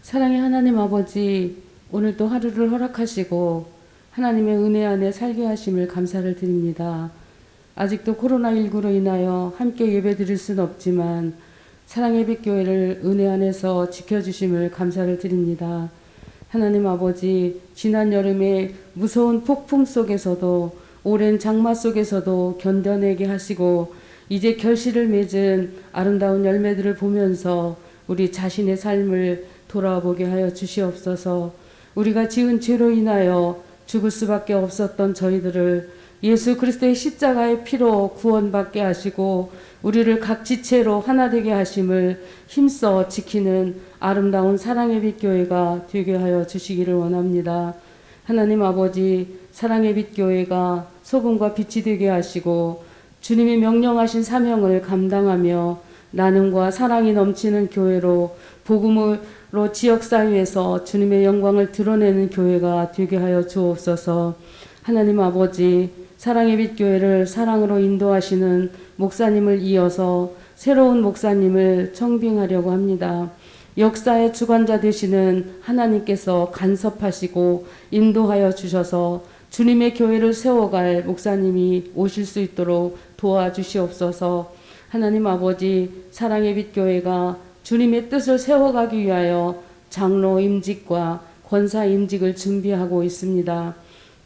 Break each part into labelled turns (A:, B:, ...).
A: 사랑의 하나님 아버지, 오늘도 하루를 허락하시고 하나님의 은혜 안에 살게 하심을 감사를 드립니다. 아직도 코로나19로 인하여 함께 예배 드릴 수는 없지만 사랑의 빛교회를 은혜 안에서 지켜주심을 감사를 드립니다. 하나님 아버지, 지난 여름에 무서운 폭풍 속에서도 오랜 장마 속에서도 견뎌내게 하시고 이제 결실을 맺은 아름다운 열매들을 보면서 우리 자신의 삶을 돌아보게 하여 주시옵소서. 우리가 지은 죄로 인하여 죽을 수밖에 없었던 저희들을 예수 그리스도의 십자가의 피로 구원받게 하시고 우리를 각 지체로 하나 되게 하심을 힘써 지키는 아름다운 사랑의 빛 교회가 되게 하여 주시기를 원합니다. 하나님 아버지, 사랑의 빛 교회가 소금과 빛이 되게 하시고 주님이 명령하신 사명을 감당하며 나눔과 사랑이 넘치는 교회로 복음으로 지역사회에서 주님의 영광을 드러내는 교회가 되게 하여 주옵소서. 하나님 아버지, 사랑의 빛 교회를 사랑으로 인도하시는 목사님을 이어서 새로운 목사님을 청빙하려고 합니다. 역사의 주관자 되시는 하나님께서 간섭하시고 인도하여 주셔서 주님의 교회를 세워갈 목사님이 오실 수 있도록 도와주시옵소서. 하나님 아버지, 사랑의 빛 교회가 주님의 뜻을 세워가기 위하여 장로 임직과 권사 임직을 준비하고 있습니다.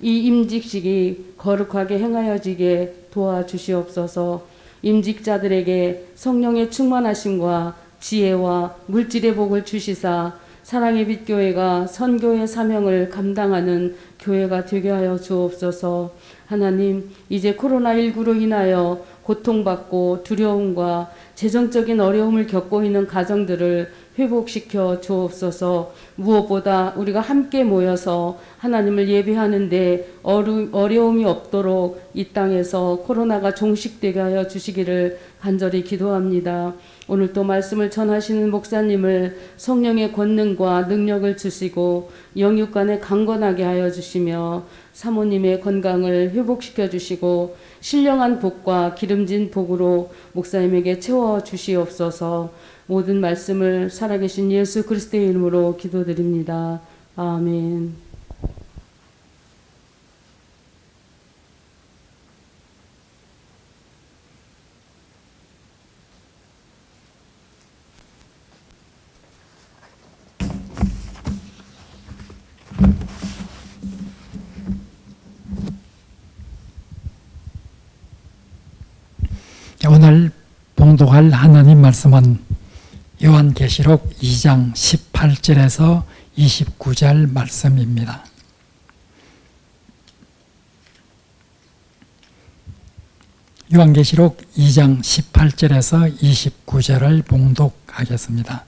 A: 이 임직식이 거룩하게 행하여지게 도와주시옵소서. 임직자들에게 성령의 충만하심과 지혜와 물질의 복을 주시사 사랑의 빛 교회가 선교의 사명을 감당하는 교회가 되게 하여 주옵소서. 하나님, 이제 코로나19로 인하여 고통받고 두려움과 재정적인 어려움을 겪고 있는 가정들을 회복시켜 주옵소서. 무엇보다 우리가 함께 모여서 하나님을 예배하는데 어려움이 없도록 이 땅에서 코로나가 종식되게 하여 주시기를 간절히 기도합니다. 오늘 또 말씀을 전하시는 목사님을 성령의 권능과 능력을 주시고 영육간에 강건하게 하여 주시며 사모님의 건강을 회복시켜 주시고 신령한 복과 기름진 복으로 목사님에게 채워 주시옵소서. 모든 말씀을 살아계신 예수 그리스도의 이름으로 기도드립니다. 아멘.
B: 오늘 봉독할 하나님 말씀은 요한계시록 2장 18절에서 29절 말씀입니다. 요한계시록 2장 18절에서 29절을 봉독하겠습니다.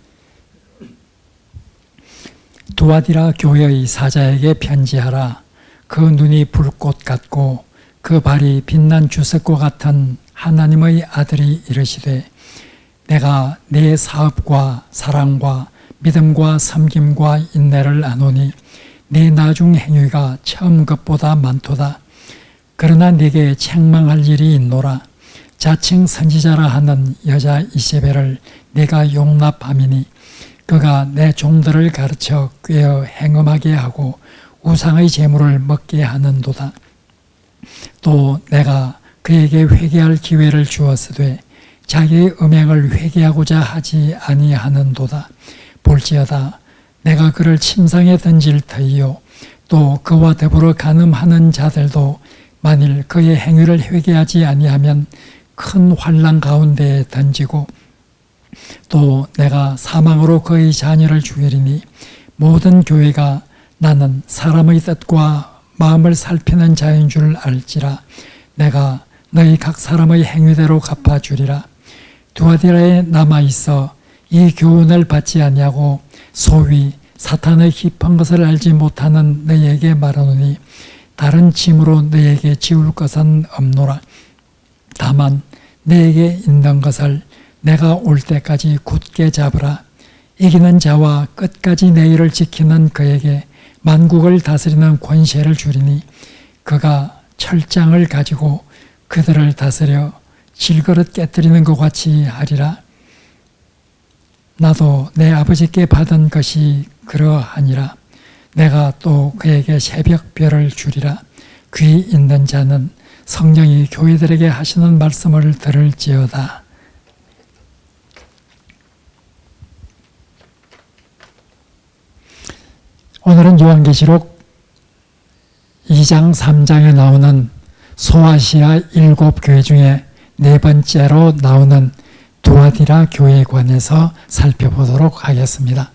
B: 두아디라 교회의 사자에게 편지하라. 그 눈이 불꽃 같고 그 발이 빛난 주석과 같은 하나님의 아들이 이르시되 내가 네 사업과 사랑과 믿음과 섬김과 인내를 아노니 네 나중 행위가 처음 것보다 많도다. 그러나 네게 책망할 일이 있노라. 자칭 선지자라 하는 여자 이세벨을 내가 용납함이니 그가 내 종들을 가르쳐 꾀어 행음하게 하고 우상의 제물을 먹게 하는도다. 또 내가 그에게 회개할 기회를 주었으되 자기의 음행을 회개하고자 하지 아니하는도다. 볼지어다 내가 그를 침상에 던질 터이요 또 그와 더불어 간음하는 자들도 만일 그의 행위를 회개하지 아니하면 큰 환난 가운데에 던지고 또 내가 사망으로 그의 자녀를 죽이리니 모든 교회가 나는 사람의 뜻과 마음을 살피는 자인 줄 알지라. 내가 너희 각 사람의 행위대로 갚아주리라. 두아디라에 남아있어 이 교훈을 받지 아니하고 소위 사탄의 깊은 것을 알지 못하는 너희에게 말하노니 다른 짐으로 너희에게 지울 것은 없노라. 다만 너희에게 있는 것을 내가 올 때까지 굳게 잡으라. 이기는 자와 끝까지 내 일을 지키는 그에게 만국을 다스리는 권세를 주리니 그가 철장을 가지고 그들을 다스려 질그릇 깨뜨리는 것 같이 하리라. 나도 내 아버지께 받은 것이 그러하니라. 내가 또 그에게 새벽별을 주리라. 귀 있는 자는 성령이 교회들에게 하시는 말씀을 들을지어다. 오늘은 요한계시록 2장 3장에 나오는 소아시아 7교회 중에 네 번째로 나오는 두아디라 교회에 관해서 살펴보도록 하겠습니다.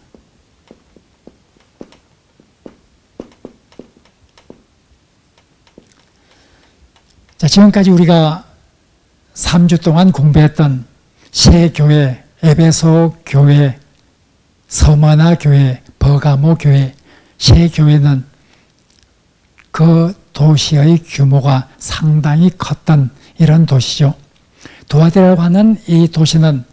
B: 자, 지금까지 우리가 3주 동안 공부했던 세 교회, 에베소 교회, 서머나 교회, 버가모 교회, 세 교회는 그 도시의 규모가 상당히 컸던 이런 도시죠. 두아디라고 하는 이 도시는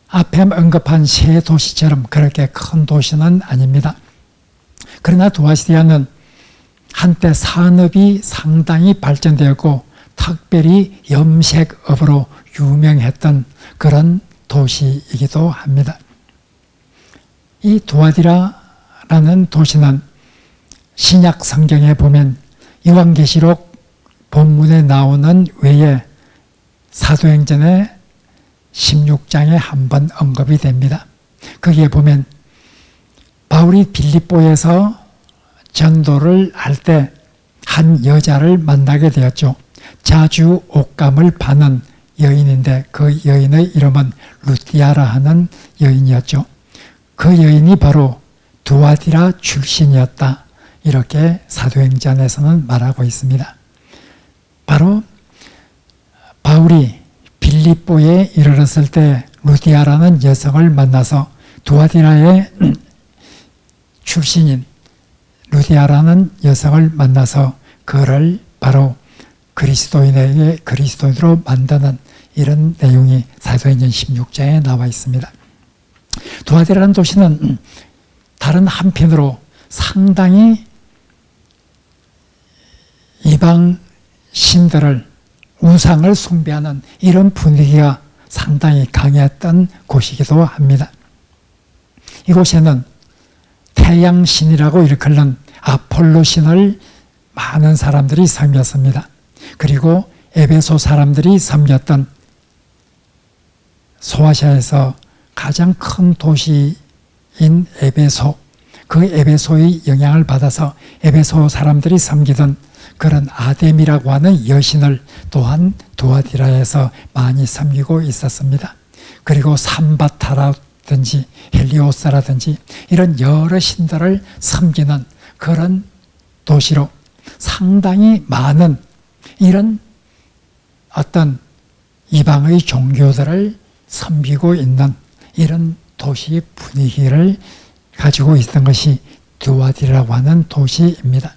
B: 앞에 언급한 세 도시처럼 그렇게 큰 도시는 아닙니다. 그러나 두아디라는 한때 산업이 상당히 발전되었고 특별히 염색업으로 유명했던 그런 도시이기도 합니다. 이 두아디라라는 도시는 신약 성경에 보면 요한계시록 본문에 나오는 외에 사도행전의 16장에 한 번 언급이 됩니다. 거기에 보면 바울이 빌립보에서 전도를 할 때 한 여자를 만나게 되었죠. 자주 옷감을 파는 여인인데 그 여인의 이름은 루디아라 하는 여인이었죠. 그 여인이 바로 두아디라 출신이었다. 이렇게 사도행전에서는 말하고 있습니다. 바로 바울이 빌립보에 이르렀을 때 루디아라는 여성을 만나서 두아디라의 출신인 루디아라는 여성을 만나서 그를 바로 그리스도인으로 만드는 이런 내용이 사도행전 16장에 나와 있습니다. 두아디라는 도시는 다른 한편으로 상당히 이방 신들을 우상을 숭배하는 이런 분위기가 상당히 강했던 곳이기도 합니다. 이곳에는 태양신이라고 일컬는 아폴로 신을 많은 사람들이 섬겼습니다. 그리고 에베소 사람들이 섬겼던 소아시아에서 가장 큰 도시인 에베소, 그 에베소의 영향을 받아서 에베소 사람들이 섬기던 그런 아데미라고 하는 여신을 또한 두아디라에서 많이 섬기고 있었습니다. 그리고 삼바타라든지 헬리오스라든지 이런 여러 신들을 섬기는 그런 도시로 상당히 많은 이런 어떤 이방의 종교들을 섬기고 있는 이런 도시 분위기를 가지고 있던 것이 두아디라고 하는 도시입니다.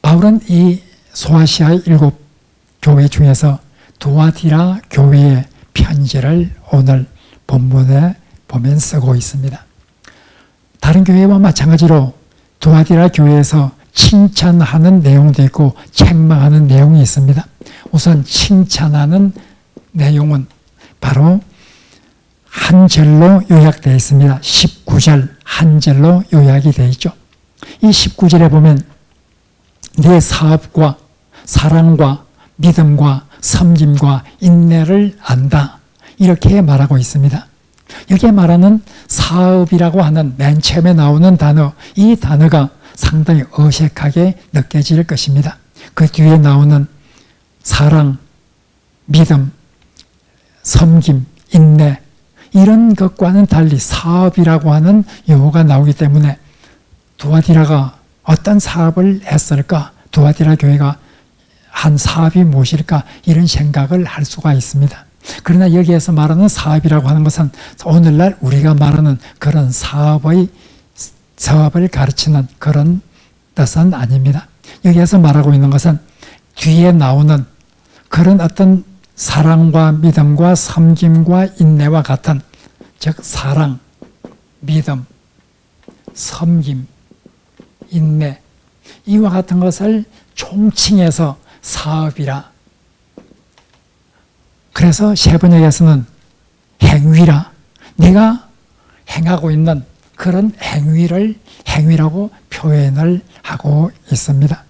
B: 바울은 이 소아시아의 7교회 중에서 두아디라 교회의 편지를 오늘 본문에 보면 쓰고 있습니다. 다른 교회와 마찬가지로 두아디라 교회에서 칭찬하는 내용도 있고 책망하는 내용이 있습니다. 우선 칭찬하는 내용은 바로 한 절로 요약되어 있습니다. 19절 한 절로 요약이 되어 있죠. 이 19절에 보면 네 사업과 사랑과 믿음과 섬김과 인내를 안다. 이렇게 말하고 있습니다. 여기에 말하는 사업이라고 하는 맨 처음에 나오는 단어, 이 단어가 상당히 어색하게 느껴질 것입니다. 그 뒤에 나오는 사랑, 믿음, 섬김, 인내 이런 것과는 달리 사업이라고 하는 용어가 나오기 때문에 두아디라가 어떤 사업을 했을까? 두아디라 교회가 한 사업이 무엇일까? 이런 생각을 할 수가 있습니다. 그러나 여기에서 말하는 사업이라고 하는 것은 오늘날 우리가 말하는 그런 사업을 가르치는 그런 뜻은 아닙니다. 여기에서 말하고 있는 것은 뒤에 나오는 그런 어떤 사랑과 믿음과 섬김과 인내와 같은 즉 사랑, 믿음, 섬김, 인내 이와 같은 것을 총칭해서 사업이라 그래서 세번역에서는 행위라 네가 행하고 있는 그런 행위라고 표현을 하고 있습니다.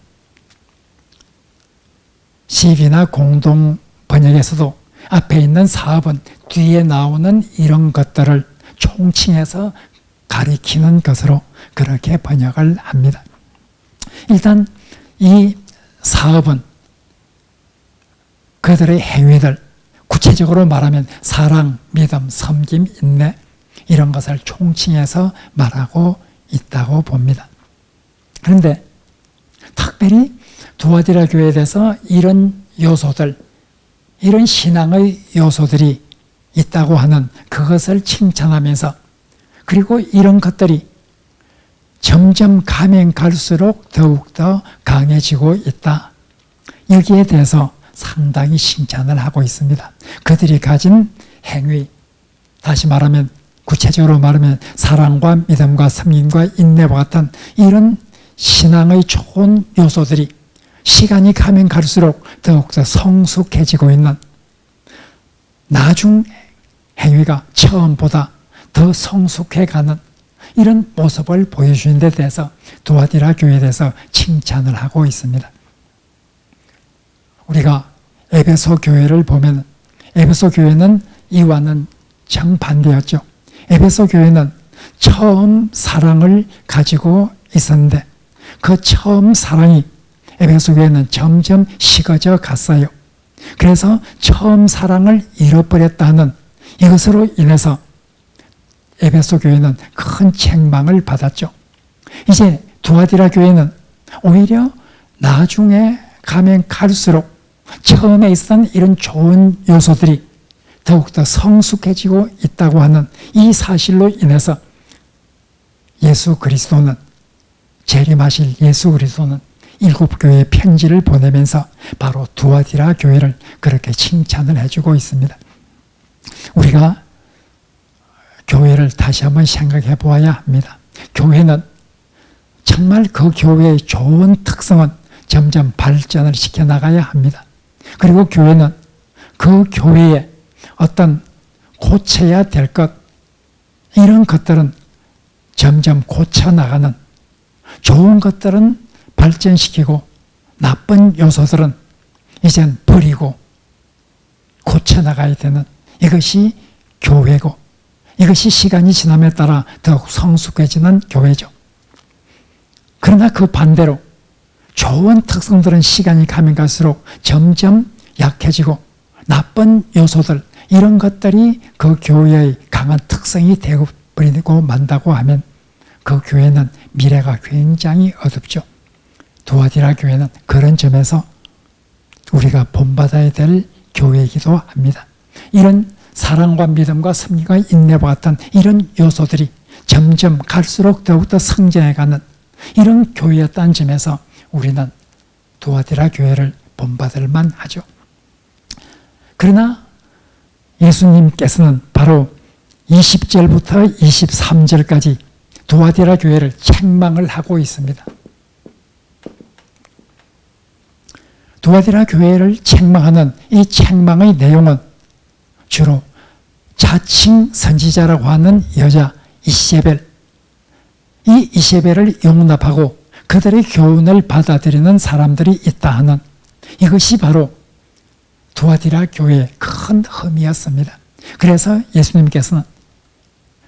B: 시비나 공동 번역에서도 앞에 있는 사업은 뒤에 나오는 이런 것들을 총칭해서 가리키는 것으로 그렇게 번역을 합니다. 일단 이 사업은 그들의 행위들, 구체적으로 말하면 사랑, 믿음, 섬김, 인내 이런 것을 총칭해서 말하고 있다고 봅니다. 그런데 특별히 두아디라 교회에 대해서 이런 요소들, 이런 신앙의 요소들이 있다고 하는 그것을 칭찬하면서, 그리고 이런 것들이 점점 가면 갈수록 더욱더 강해지고 있다. 여기에 대해서 상당히 칭찬을 하고 있습니다. 그들이 가진 행위, 다시 말하면 구체적으로 말하면 사랑과 믿음과 섬김과 인내와 같은 이런 신앙의 좋은 요소들이 시간이 가면 갈수록 더욱더 성숙해지고 있는, 나중 행위가 처음보다 더 성숙해가는 이런 모습을 보여주는 데 대해서 두아디라 교회에 대해서 칭찬을 하고 있습니다. 우리가 에베소 교회를 보면 에베소 교회는 이와는 정반대였죠. 에베소 교회는 처음 사랑을 가지고 있었는데 그 처음 사랑이 에베소 교회는 점점 식어져 갔어요. 그래서 처음 사랑을 잃어버렸다는 이것으로 인해서 에베소 교회는 큰 책망을 받았죠. 이제 두아디라 교회는 오히려 나중에 가면 갈수록 처음에 있었던 이런 좋은 요소들이 더욱더 성숙해지고 있다고 하는 이 사실로 인해서 예수 그리스도는, 재림하실 예수 그리스도는 일곱 교회에 편지를 보내면서 바로 두아디라 교회를 그렇게 칭찬을 해주고 있습니다. 우리가 교회를 다시 한번 생각해 보아야 합니다. 교회는 정말 그 교회의 좋은 특성은 점점 발전을 시켜나가야 합니다. 그리고 교회는 그 교회에 어떤 고쳐야 될 것, 이런 것들은 점점 고쳐나가는, 좋은 것들은 발전시키고 나쁜 요소들은 이젠 버리고 고쳐나가야 되는, 이것이 교회고, 이것이 시간이 지남에 따라 더욱 성숙해지는 교회죠. 그러나 그 반대로 좋은 특성들은 시간이 가면 갈수록 점점 약해지고 나쁜 요소들, 이런 것들이 그 교회의 강한 특성이 되어버리고 만다고 하면 그 교회는 미래가 굉장히 어둡죠. 두아디라 교회는 그런 점에서 우리가 본받아야 될 교회이기도 합니다. 이런 사랑과 믿음과 섬김과 인내와 같은 이런 요소들이 점점 갈수록 더욱더 성장해가는 이런 교회였다는 점에서 우리는 두아디라 교회를 본받을 만하죠. 그러나 예수님께서는 바로 20절부터 23절까지 두아디라 교회를 책망을 하고 있습니다. 두아디라 교회를 책망하는 이 책망의 내용은 주로 자칭 선지자라고 하는 여자 이세벨, 이 이세벨을 용납하고 그들의 교훈을 받아들이는 사람들이 있다 하는, 이것이 바로 두아디라 교회의 큰 흠이었습니다. 그래서 예수님께서는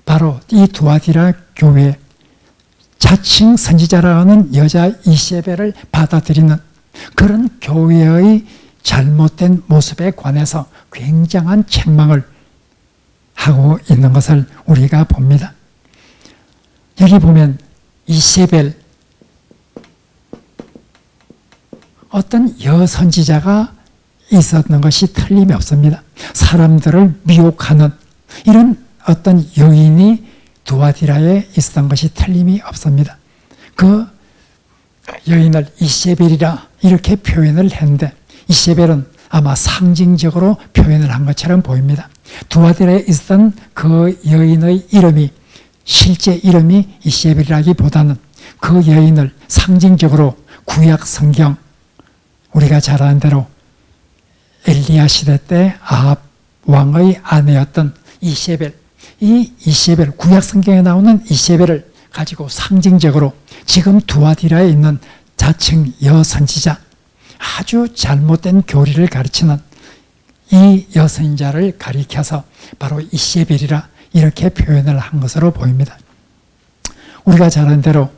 B: 바로 이 두아디라 교회 자칭 선지자라고 하는 여자 이세벨을 받아들이는 그런 교회의 잘못된 모습에 관해서 굉장한 책망을 하고 있는 것을 우리가 봅니다. 여기 보면 이세벨, 어떤 여선지자가 있었는 것이 틀림이 없습니다. 사람들을 미혹하는 이런 어떤 여인이 두아디라에 있었던 것이 틀림이 없습니다. 그 여인을 이세벨이라 이렇게 표현을 했는데 이세벨은 아마 상징적으로 표현을 한 것처럼 보입니다. 두아디라에 있었던 그 여인의 이름이, 실제 이름이 이세벨이라기보다는 그 여인을 상징적으로 구약 성경, 우리가 잘 아는 대로 엘리야 시대 때 아합 왕의 아내였던 이세벨, 이 이세벨, 구약 성경에 나오는 이세벨을 가지고 상징적으로 지금 두아디라에 있는 자칭 여선지자, 아주 잘못된 교리를 가르치는 이 여선자를 가리켜서 바로 이세벨이라 이렇게 표현을 한 것으로 보입니다. 우리가 잘 아는 대로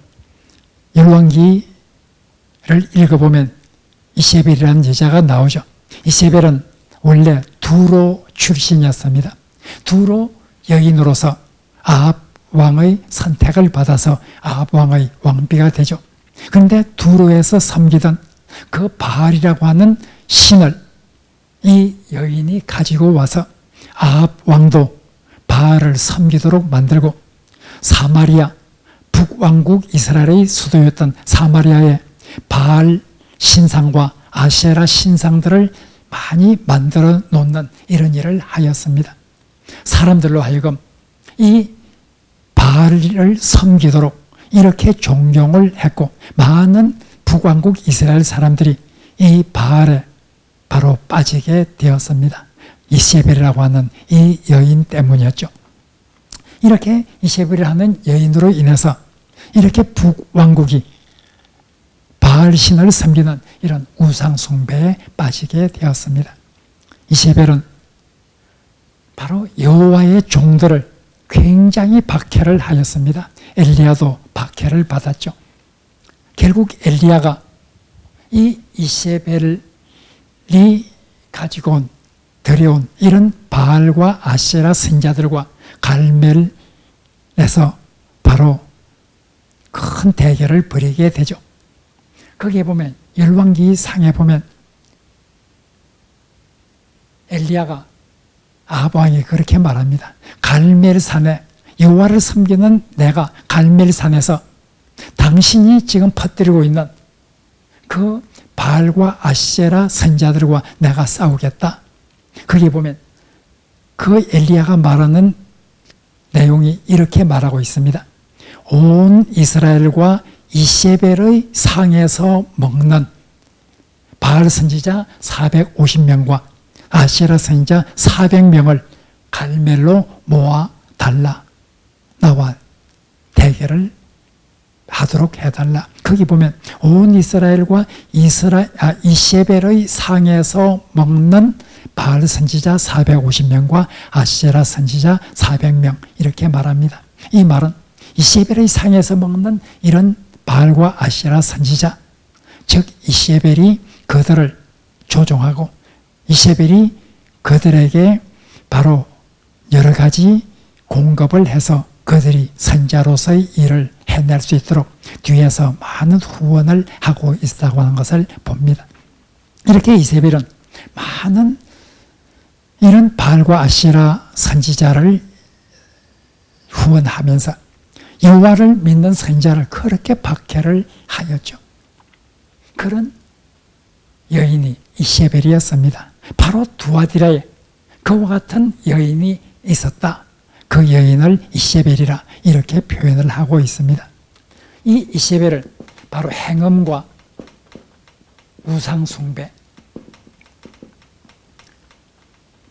B: 열왕기를 읽어보면 이세벨이라는 여자가 나오죠. 이세벨은 원래 두로 출신이었습니다. 두로 여인으로서 아합 왕의 선택을 받아서 아합 왕의 왕비가 되죠. 그런데 두로에서 섬기던 그 바알이라고 하는 신을 이 여인이 가지고 와서 아합 왕도 바알을 섬기도록 만들고 사마리아, 북왕국 이스라엘의 수도였던 사마리아에 바알 신상과 아세라 신상들을 많이 만들어 놓는 이런 일을 하였습니다. 사람들로 하여금 이 바알을 섬기도록 이렇게 종용을 했고 많은 북왕국 이스라엘 사람들이 이 바알에 바로 빠지게 되었습니다. 이세벨이라고 하는 이 여인 때문이었죠. 이렇게 이세벨을 하는 여인으로 인해서 이렇게 북왕국이 바알 신을 섬기는 이런 우상 숭배에 빠지게 되었습니다. 이세벨은 바로 여호와의 종들을 굉장히 박해를 하였습니다. 엘리야도 박해를 받았죠. 결국 엘리야가 이 이세벨이 가지고 들여온 이런 바알과 아세라 선자들과 갈멜에서 바로 큰 대결을 벌이게 되죠. 거기에 보면 열왕기 상에 보면 엘리야가 아합 왕이 그렇게 말합니다. 갈멜산에 여호와를 섬기는 내가 갈멜산에서 당신이 지금 퍼뜨리고 있는 그 바알과 아세라 선자들과 내가 싸우겠다. 거기 보면 그 엘리야가 말하는 내용이 이렇게 말하고 있습니다. 온 이스라엘과 이세벨의 상에서 먹는 바알 선지자 450명과 아세라 선지자 400명을 갈멜로 모아 달라. 나와 대결을 하도록 해달라. 거기 보면 온 이스라엘과 이세벨의 상에서 먹는 바알 선지자 450명과 아세라 선지자 400명 이렇게 말합니다. 이 말은 이세벨의 상에서 먹는 이런 바알과 아세라 선지자, 즉 이세벨이 그들을 조종하고 이세벨이 그들에게 바로 여러 가지 공급을 해서 그들이 선자로서의 일을 해낼 수 있도록 뒤에서 많은 후원을 하고 있다고 하는 것을 봅니다. 이렇게 이세벨은 많은 이런 바알과 아세라 선지자를 후원하면서 여호와를 믿는 선지자를 그렇게 박해를 하였죠. 그런 여인이 이세벨이었습니다. 바로 두아디라에 그와 같은 여인이 있었다. 그 여인을 이세벨이라 이렇게 표현을 하고 있습니다. 이 이세벨을 바로 행음과 우상숭배,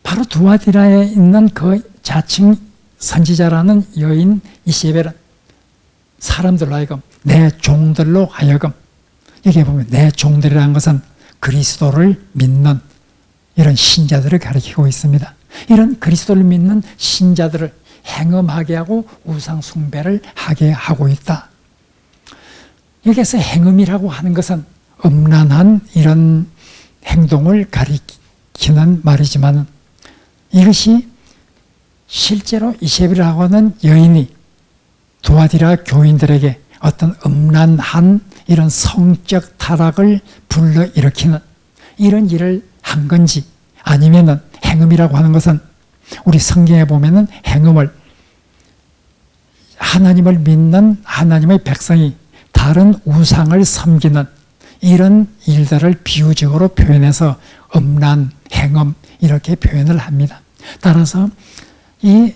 B: 바로 두아디라에 있는 그 자칭 선지자라는 여인 이세벨은 사람들로 하여금 내 종들로 하여금, 여기에 보면 내 종들이라는 것은 그리스도를 믿는 이런 신자들을 가리키고 있습니다. 이런 그리스도를 믿는 신자들을 행음하게 하고 우상 숭배를 하게 하고 있다. 여기에서 행음이라고 하는 것은 음란한 이런 행동을 가리키는 말이지만 이것이 실제로 이세벨이라고 하는 여인이 두아디라 교인들에게 어떤 음란한 이런 성적 타락을 불러일으키는 이런 일을 한 건지, 아니면은 행음이라고 하는 것은 우리 성경에 보면은 행음을 하나님을 믿는 하나님의 백성이 다른 우상을 섬기는 이런 일들을 비유적으로 표현해서 음란, 행음 이렇게 표현을 합니다. 따라서 이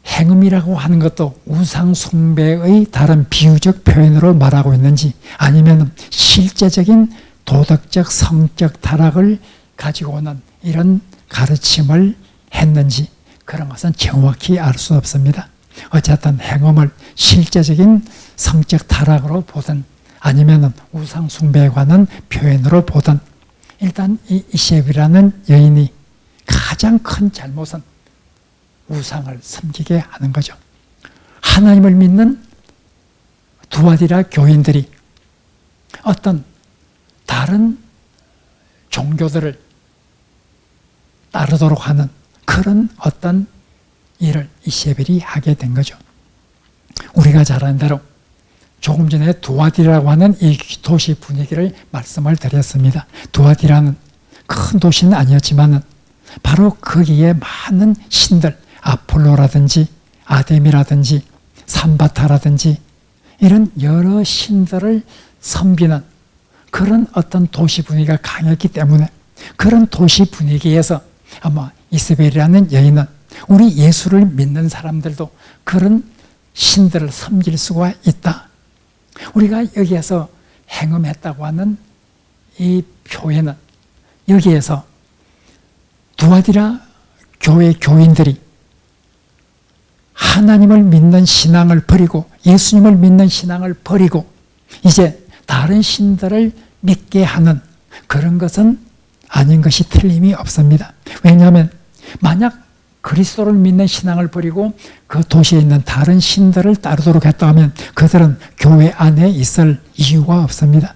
B: 행음이라고 하는 것도 우상 숭배의 다른 비유적 표현으로 말하고 있는지, 아니면 실제적인 도덕적 성적 타락을 가지고 오는 이런 가르침을 했는지, 그런 것은 정확히 알 수 없습니다. 어쨌든 행음을 실제적인 성적 타락으로 보든 아니면 우상 숭배에 관한 표현으로 보든 일단 이 이세벨이라는 여인이 가장 큰 잘못은 우상을 섬기게 하는 거죠. 하나님을 믿는 두아디라 교인들이 어떤 다른 종교들을 따르도록 하는 그런 어떤 일을 이세벨이 하게 된 거죠. 우리가 잘 아는 대로 조금 전에 두아디라고 하는 이 도시 분위기를 말씀을 드렸습니다. 두아디라는 큰 도시는 아니었지만 바로 거기에 많은 신들, 아폴로라든지 아데미라든지 삼바타라든지 이런 여러 신들을 섬기는 그런 어떤 도시 분위기가 강했기 때문에 그런 도시 분위기에서 아마 이세벨이라는 여인은 우리 예수를 믿는 사람들도 그런 신들을 섬길 수가 있다. 우리가 여기에서 행음했다고 하는 이 표현은 여기에서 두아디라 교회 교인들이 하나님을 믿는 신앙을 버리고 예수님을 믿는 신앙을 버리고 이제 다른 신들을 믿게 하는 그런 것은 아닌 것이 틀림이 없습니다. 왜냐하면 만약 그리스도를 믿는 신앙을 버리고 그 도시에 있는 다른 신들을 따르도록 했다면 그들은 교회 안에 있을 이유가 없습니다.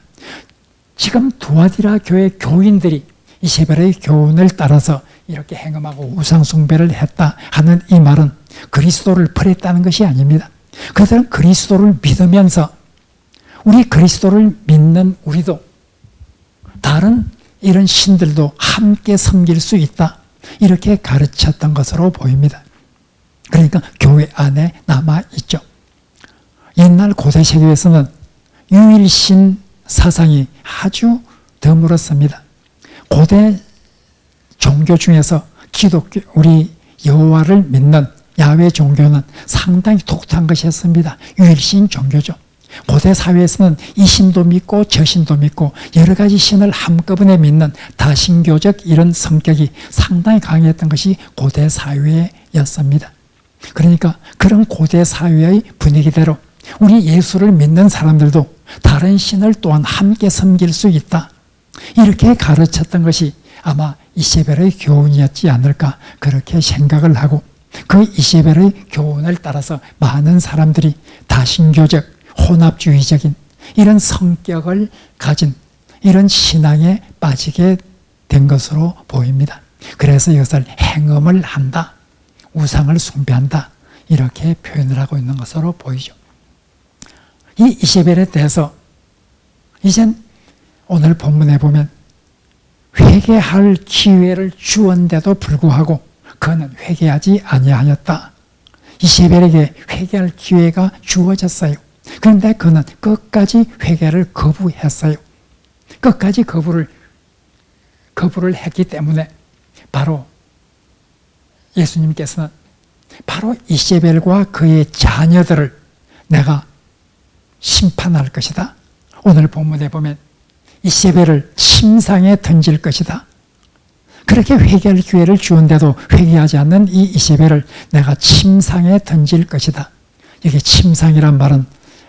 B: 지금 두아디라 교회 교인들이 이세벨의 교훈을 따라서 이렇게 행음하고 우상숭배를 했다 하는 이 말은 그리스도를 버렸다는 것이 아닙니다. 그들은 그리스도를 믿으면서 우리 그리스도를 믿는 우리도 다른 이런 신들도 함께 섬길 수 있다. 이렇게 가르쳤던 것으로 보입니다. 그러니까 교회 안에 남아있죠. 옛날 고대 세계에서는 유일신 사상이 아주 드물었습니다. 고대 종교 중에서 기독교, 우리 여호와를 믿는 야훼 종교는 상당히 독특한 것이었습니다. 유일신 종교죠. 고대 사회에서는 이 신도 믿고 저 신도 믿고 여러 가지 신을 한꺼번에 믿는 다신교적 이런 성격이 상당히 강했던 것이 고대 사회였습니다. 그러니까 그런 고대 사회의 분위기대로 우리 예수를 믿는 사람들도 다른 신을 또한 함께 섬길 수 있다. 이렇게 가르쳤던 것이 아마 이세벨의 교훈이었지 않을까 그렇게 생각을 하고 그 이세벨의 교훈을 따라서 많은 사람들이 다신교적 혼합주의적인 이런 성격을 가진 이런 신앙에 빠지게 된 것으로 보입니다. 그래서 이것을 행음을 한다, 우상을 숭배한다 이렇게 표현을 하고 있는 것으로 보이죠. 이 이세벨에 대해서 이젠 오늘 본문에 보면 회개할 기회를 주었는데도 불구하고 그는 회개하지 아니하였다. 이세벨에게 회개할 기회가 주어졌어요. 그런데 그는 끝까지 회개를 거부했어요. 끝까지 거부를 했기 때문에 바로 예수님께서는 바로 이세벨과 그의 자녀들을 내가 심판할 것이다. 오늘 본문에 보면 이세벨을 침상에 던질 것이다. 그렇게 회개할 기회를 주었는데도 회개하지 않는 이 이세벨을 내가 침상에 던질 것이다. 이게 침상이란 말은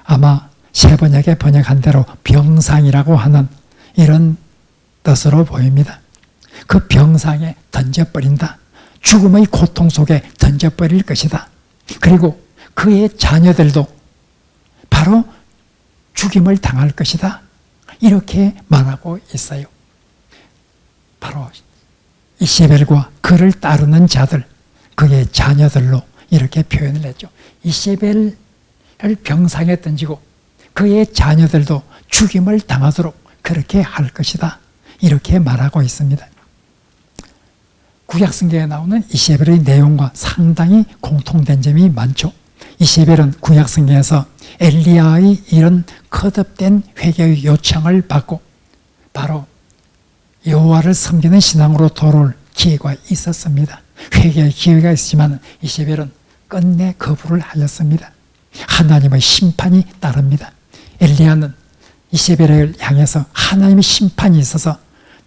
B: 아마 세 번역에 번역한 대로 병상이라고 하는 이런 뜻으로 보입니다. 그 병상에 던져버린다. 죽음의 고통 속에 던져버릴 것이다. 그리고 그의 자녀들도 바로 죽임을 당할 것이다. 이렇게 말하고 있어요. 바로 이세벨과 그를 따르는 자들, 그의 자녀들로 이렇게 표현을 했죠. 이세벨을 병상에 던지고 그의 자녀들도 죽임을 당하도록 그렇게 할 것이다. 이렇게 말하고 있습니다. 구약성경에 나오는 이세벨의 내용과 상당히 공통된 점이 많죠. 이세벨은 구약성경에서 엘리야의 이런 거듭된 회개의 요청을 받고 바로 여호와를 섬기는 신앙으로 돌아올 기회가 있었습니다. 회개의 기회가 있지만 이세벨은 끝내 거부를 하였습니다. 하나님의 심판이 따릅니다. 엘리야는 이세벨을 향해서 하나님의 심판이 있어서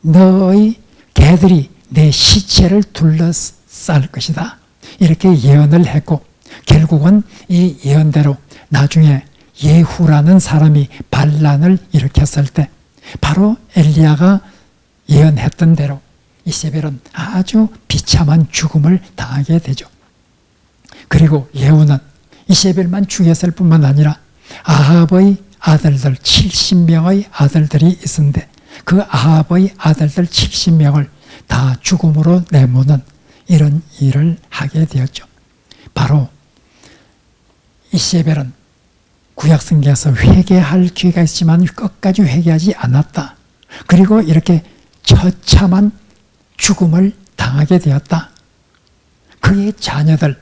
B: 너의 개들이 내 시체를 둘러쌀 것이다. 이렇게 예언을 했고 결국은 이 예언대로 나중에 예후라는 사람이 반란을 일으켰을 때 바로 엘리야가 예언했던 대로 이세벨은 아주 비참한 죽음을 당하게 되죠. 그리고 예후는 이세벨만 죽였을 뿐만 아니라 아합의 아들들 70명의 아들들이 있었는데 그 아합의 아들들 70명을 다 죽음으로 내모는 이런 일을 하게 되었죠. 바로 이세벨은 구약성경에서 회개할 기회가 있지만 끝까지 회개하지 않았다. 그리고 이렇게 처참한 죽음을 당하게 되었다. 그의 자녀들도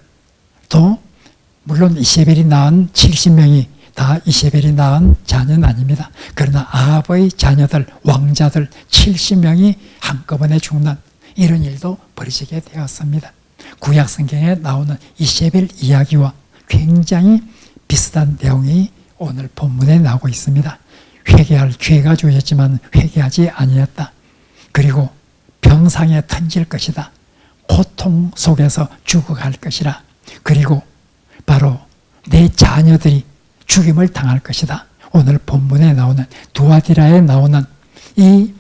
B: 물론 이세벨이 낳은 70명이 다 이세벨이 낳은 자녀는 아닙니다. 그러나 아합의 자녀들, 왕자들 70명이 한꺼번에 죽는 이런 일도 벌어지게 되었습니다. 구약성경에 나오는 이세벨 이야기와 굉장히 비슷한 내용이 오늘 본문에 나오고 있습니다. 회개할 기회가 주어졌지만 회개하지 아니했다. 그리고 병상에 던질 것이다. 고통 속에서 죽어갈 것이라. 그리고 바로 내 자녀들이 죽임을 당할 것이다. 오늘 본문에 나오는 두아디라에 나오는 이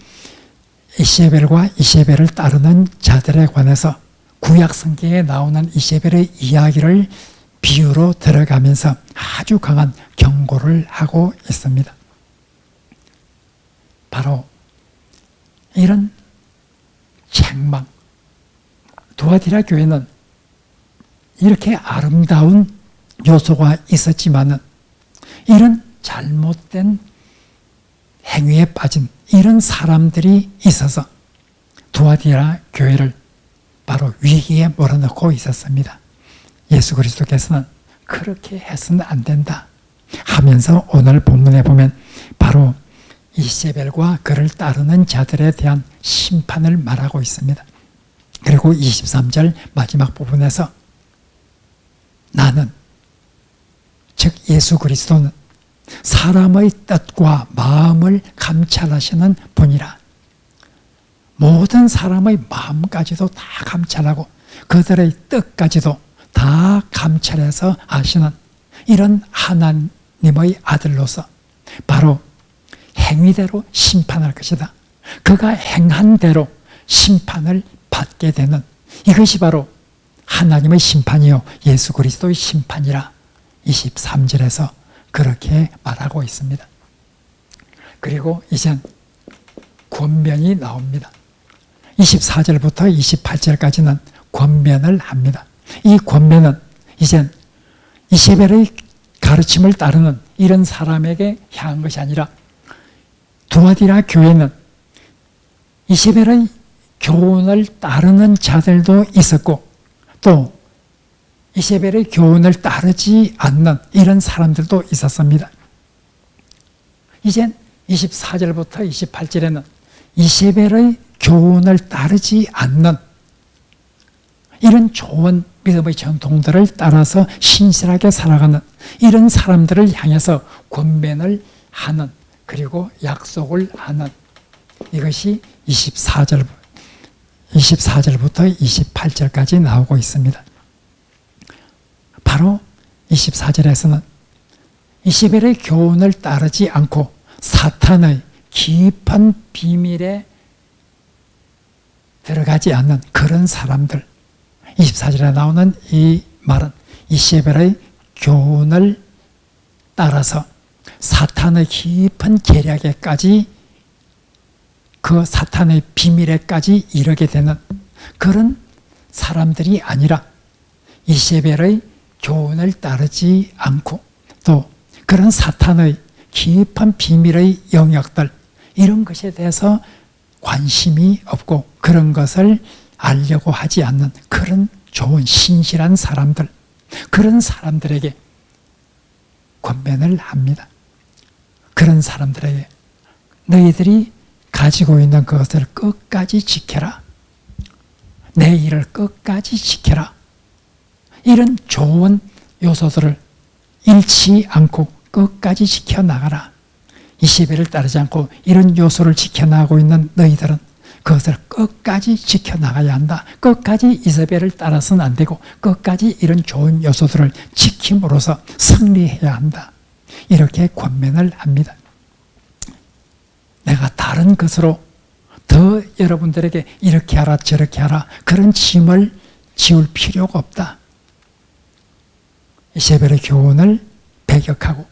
B: 이세벨과 이세벨을 따르는 자들에 관해서 구약 성경에 나오는 이세벨의 이야기를 비유로 들어가면서 아주 강한 경고를 하고 있습니다. 바로 이런 책망, 두아디라 교회는 이렇게 아름다운 요소가 있었지만은 이런 잘못된 행위에 빠진 이런 사람들이 있어서 두아디라 교회를 바로 위기에 몰아넣고 있었습니다. 예수 그리스도께서는 그렇게 해서는 안 된다 하면서 오늘 본문에 보면 바로 이세벨과 그를 따르는 자들에 대한 심판을 말하고 있습니다. 그리고 23절 마지막 부분에서 나는, 즉 예수 그리스도는 사람의 뜻과 마음을 감찰하시는 분이라. 모든 사람의 마음까지도 다 감찰하고 그들의 뜻까지도 다 감찰해서 아시는 이런 하나님의 아들로서 바로 행위대로 심판할 것이다. 그가 행한 대로 심판을 받게 되는 이것이 바로 하나님의 심판이요 예수 그리스도의 심판이라 23절에서 그렇게 말하고 있습니다. 그리고 이젠 권면이 나옵니다. 24절부터 28절까지는 권면을 합니다. 이 권면은 이젠 이세벨의 가르침을 따르는 이런 사람에게 향한 것이 아니라 두아디라 교회는 이세벨의 교훈을 따르는 자들도 있었고 또 이세벨의 교훈을 따르지 않는 이런 사람들도 있었습니다. 이젠 24절부터 28절에는 이세벨의 교훈을 따르지 않는 이런 좋은 믿음의 전통들을 따라서 신실하게 살아가는 이런 사람들을 향해서 권면을 하는 그리고 약속을 하는 이것이 24절부터 28절까지 나오고 있습니다. 바로 24절에서는 이세벨의 교훈을 따르지 않고 사탄의 깊은 비밀에 들어가지 않는 그런 사람들, 24절에 나오는 이 말은 이세벨의 교훈을 따라서 사탄의 깊은 계략에까지 그 사탄의 비밀에까지 이르게 되는 그런 사람들이 아니라 이세벨의 교훈을 따르지 않고 또 그런 사탄의 깊은 비밀의 영역들 이런 것에 대해서 관심이 없고 그런 것을 알려고 하지 않는 그런 좋은 신실한 사람들 그런 사람들에게 권면을 합니다. 그런 사람들에게 너희들이 가지고 있는 그것을 끝까지 지켜라. 내 일을 끝까지 지켜라. 이런 좋은 요소들을 잃지 않고 끝까지 지켜나가라. 이세벨을 따르지 않고 이런 요소를 지켜나가고 있는 너희들은 그것을 끝까지 지켜나가야 한다. 끝까지 이세벨을 따라서는 안 되고 끝까지 이런 좋은 요소들을 지킴으로써 승리해야 한다. 이렇게 권면을 합니다. 내가 다른 것으로 더 여러분들에게 이렇게 하라 저렇게 하라 그런 짐을 지울 필요가 없다. 이세벨의 교훈을 배격하고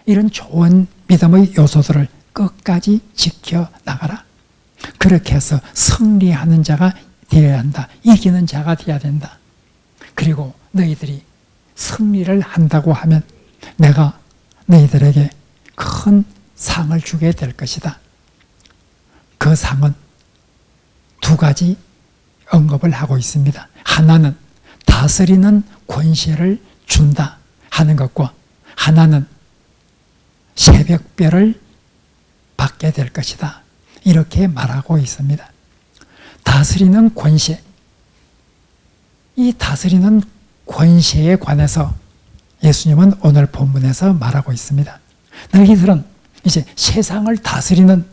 B: 이런 좋은 믿음의 요소들을 끝까지 지켜나가라. 그렇게 해서 승리하는 자가 되어야 한다. 이기는 자가 되어야 된다. 그리고 너희들이 승리를 한다고 하면 내가 너희들에게 큰 상을 주게 될 것이다. 그 상은 두 가지 언급을 하고 있습니다. 하나는 다스리는 권세를 준다 하는 것과 하나는 새벽별을 받게 될 것이다. 이렇게 말하고 있습니다. 다스리는 권세. 이 다스리는 권세에 관해서 예수님은 오늘 본문에서 말하고 있습니다. 너희들은 이제 세상을 다스리는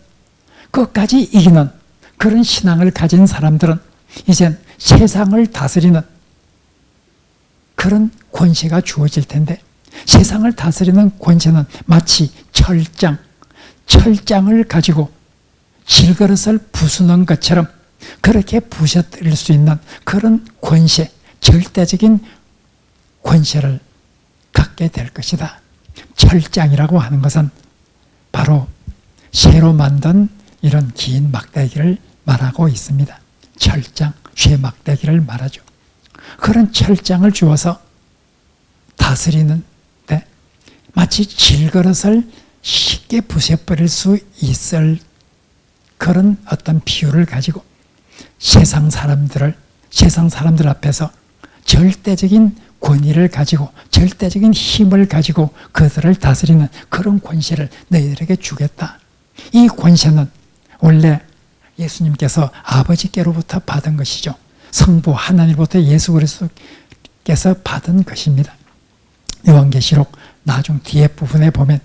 B: 끝까지 이기는 그런 신앙을 가진 사람들은 이젠 세상을 다스리는 그런 권세가 주어질 텐데 세상을 다스리는 권세는 마치 철장을 가지고 질그릇을 부수는 것처럼 그렇게 부셔뜨릴 수 있는 그런 권세, 절대적인 권세를 갖게 될 것이다. 철장이라고 하는 것은 바로 쇠로 만든 이런 긴 막대기를 말하고 있습니다. 철장, 쇠 막대기를 말하죠. 그런 철장을 주어서 다스리는데 마치 질그릇을 쉽게 부숴버릴 수 있을 그런 어떤 비유를 가지고 세상 사람들 앞에서 절대적인 권위를 가지고 절대적인 힘을 가지고 그들을 다스리는 그런 권세를 너희들에게 주겠다. 이 권세는 원래 예수님께서 아버지께로부터 받은 것이죠. 성부 하나님으로부터 예수 그리스도께서 받은 것입니다. 요한계시록 나중 뒤에 부분에 보면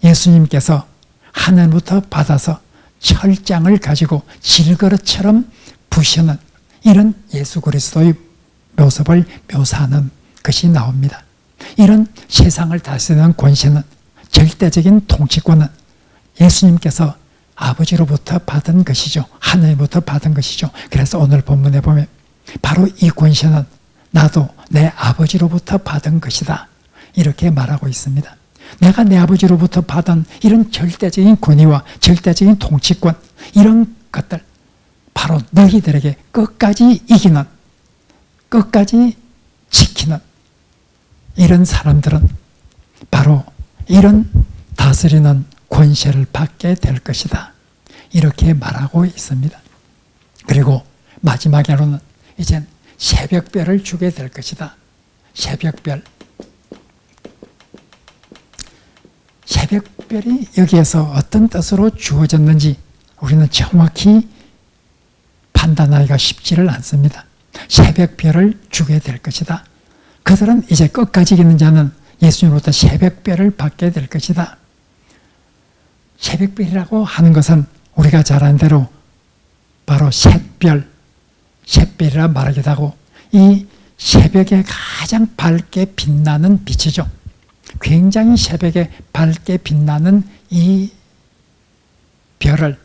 B: 예수님께서 하나님부터 받아서 철장을 가지고 질그릇처럼 부시는 이런 예수 그리스도의 모습을 묘사하는 것이 나옵니다. 이런 세상을 다스리는 권세는 절대적인 통치권은 예수님께서 아버지로부터 받은 것이죠. 하나님부터 받은 것이죠. 그래서 오늘 본문에 보면 바로 이 권세는 나도 내 아버지로부터 받은 것이다. 이렇게 말하고 있습니다. 내가 내 아버지로부터 받은 이런 절대적인 권위와 절대적인 통치권 이런 것들 바로 너희들에게 끝까지 이기는 끝까지 지키는 이런 사람들은 바로 이런 다스리는 권세를 받게 될 것이다. 이렇게 말하고 있습니다. 그리고 마지막으로는 이젠 새벽별을 주게 될 것이다. 새벽별. 새벽별이 여기에서 어떤 뜻으로 주어졌는지 우리는 정확히 판단하기가 쉽지를 않습니다. 새벽별을 주게 될 것이다. 그들은 이제 끝까지 있는 자는 예수님으로부터 새벽별을 받게 될 것이다. 새벽별이라고 하는 것은 우리가 잘 아는 대로 바로 샛별이라 말하기도 하고 이 새벽에 가장 밝게 빛나는 빛이죠. 굉장히 새벽에 밝게 빛나는 이 별을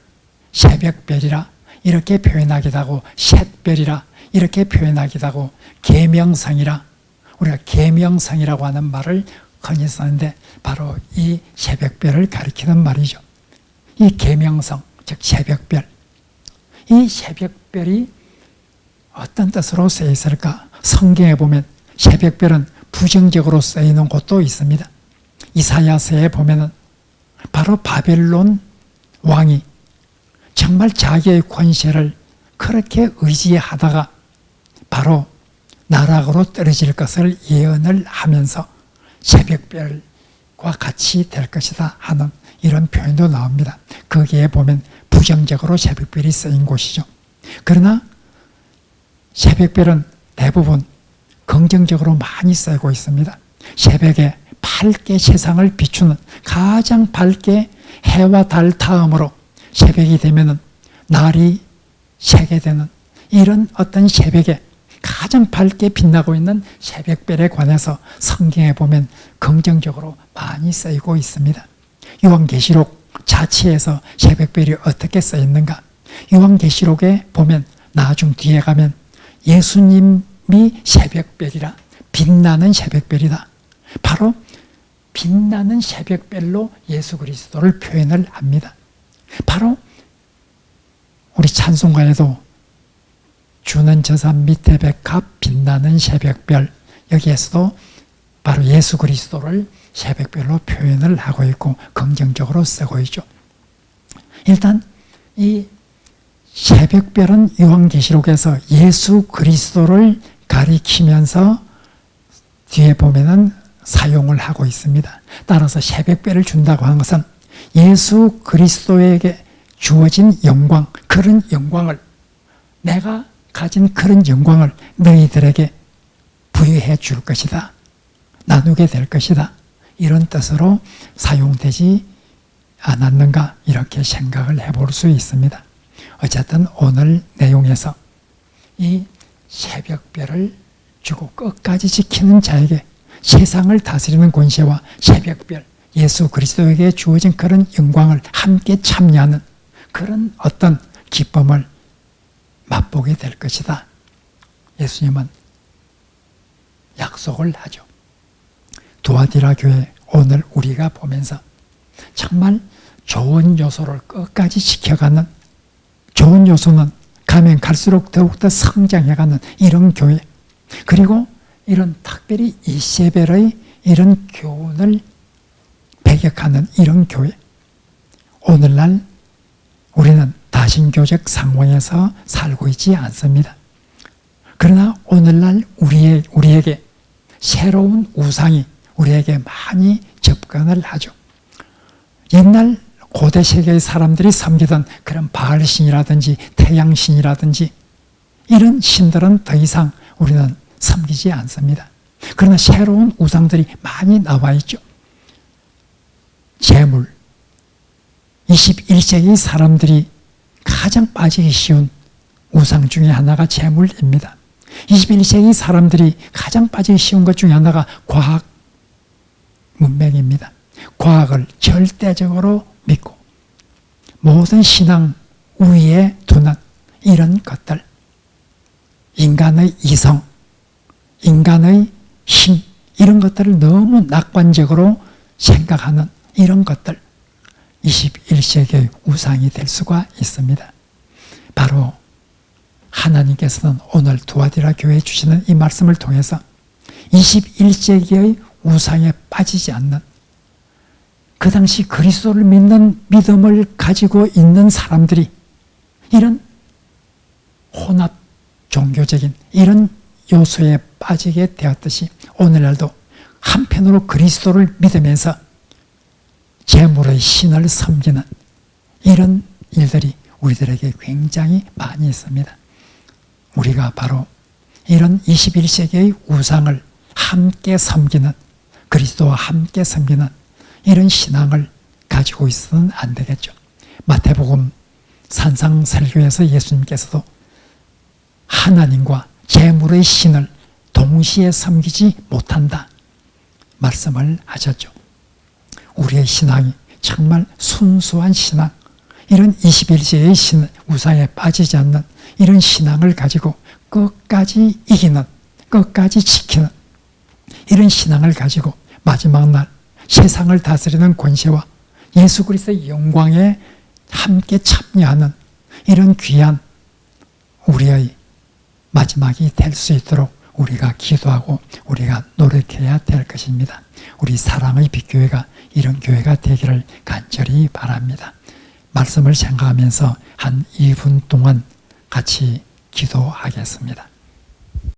B: 새벽별이라 이렇게 표현하기도 하고 샛별이라 이렇게 표현하기도 하고 계명성이라 우리가 계명성이라고 하는 말을 흔히 쓰는데 바로 이 새벽별을 가리키는 말이죠. 이 계명성, 즉 새벽별. 이 새벽별이 어떤 뜻으로 쓰여 있을까? 성경에 보면 새벽별은 부정적으로 쓰이는 곳도 있습니다. 이사야서에 보면은 바로 바벨론 왕이 정말 자기의 권세를 그렇게 의지하다가 바로 나락으로 떨어질 것을 예언을 하면서 새벽별과 같이 될 것이다 하는 이런 표현도 나옵니다. 거기에 보면 부정적으로 새벽별이 쓰인 곳이죠. 그러나 새벽별은 대부분 긍정적으로 많이 쓰이고 있습니다. 새벽에 밝게 세상을 비추는 가장 밝게 해와 달 다음으로 새벽이 되면은 날이 새게 되는 이런 어떤 새벽에 가장 밝게 빛나고 있는 새벽별에 관해서 성경에 보면 긍정적으로 많이 쓰이고 있습니다. 요한계시록 자체에서 새벽별이 어떻게 쓰였는가? 요한계시록에 보면 나중 뒤에 가면 예수님이 새벽별이라 빛나는 새벽별이다. 바로 빛나는 새벽별로 예수 그리스도를 표현을 합니다. 바로 우리 찬송가에도 주는 저 산 밑에 백합 빛나는 새벽별, 여기에서도 바로 예수 그리스도를 새벽별로 표현을 하고 있고 긍정적으로 쓰고 있죠. 일단 이 새벽별은 요한계시록에서 예수 그리스도를 가리키면서 뒤에 보면은 사용을 하고 있습니다. 따라서 새벽별을 준다고 하는 것은 예수 그리스도에게 주어진 영광, 그런 영광을, 내가 가진 그런 영광을 너희들에게 부여해 줄 것이다. 나누게 될 것이다. 이런 뜻으로 사용되지 않았는가 이렇게 생각을 해볼 수 있습니다. 어쨌든 오늘 내용에서 이 새벽별을 주고 끝까지 지키는 자에게 세상을 다스리는 권세와 새벽별, 예수 그리스도에게 주어진 그런 영광을 함께 참여하는 그런 어떤 기쁨을 맛보게 될 것이다. 예수님은 약속을 하죠. 두아디라 교회 오늘 우리가 보면서 정말 좋은 요소를 끝까지 지켜가는, 좋은 요소는 가면 갈수록 더욱더 성장해가는 이런 교회, 그리고 이런 특별히 이세벨의 이런 교훈을 배격하는 이런 교회. 오늘날 우리는 다신교적 상황에서 살고 있지 않습니다. 그러나 오늘날 우리에게 새로운 우상이 우리에게 많이 접근을 하죠. 옛날 고대 세계의 사람들이 섬기던 그런 바알신이라든지 태양신이라든지 이런 신들은 더 이상 우리는 섬기지 않습니다. 그러나 새로운 우상들이 많이 나와 있죠. 재물, 21세기 사람들이 가장 빠지기 쉬운 우상 중에 하나가 재물입니다. 21세기 사람들이 가장 빠지기 쉬운 것 중에 하나가 과학 문명입니다. 과학을 절대적으로 믿고 모든 신앙 우위에 두는 이런 것들, 인간의 이성, 인간의 힘, 이런 것들을 너무 낙관적으로 생각하는 이런 것들, 21세기의 우상이 될 수가 있습니다. 바로 하나님께서는 오늘 두아디라 교회에 주시는 이 말씀을 통해서 21세기의 우상에 빠지지 않는, 그 당시 그리스도를 믿는 믿음을 가지고 있는 사람들이 이런 혼합 종교적인 이런 요소에 빠지게 되었듯이 오늘날도 한편으로 그리스도를 믿으면서 재물의 신을 섬기는 이런 일들이 우리들에게 굉장히 많이 있습니다. 우리가 바로 이런 21세기의 우상을 함께 섬기는, 그리스도와 함께 섬기는 이런 신앙을 가지고 있어서는 안 되겠죠. 마태복음 산상설교에서 예수님께서도 하나님과 재물의 신을 동시에 섬기지 못한다 말씀을 하셨죠. 우리의 신앙이 정말 순수한 신앙, 이런 21세기의 우상에 빠지지 않는 이런 신앙을 가지고 끝까지 이기는, 끝까지 지키는 이런 신앙을 가지고 마지막 날 세상을 다스리는 권세와 예수 그리스도의 영광에 함께 참여하는 이런 귀한 우리의 마지막이 될 수 있도록 우리가 기도하고 우리가 노력해야 될 것입니다. 우리 사랑의 빛교회가 이런 교회가 되기를 간절히 바랍니다. 말씀을 생각하면서 한 2분 동안 같이 기도하겠습니다.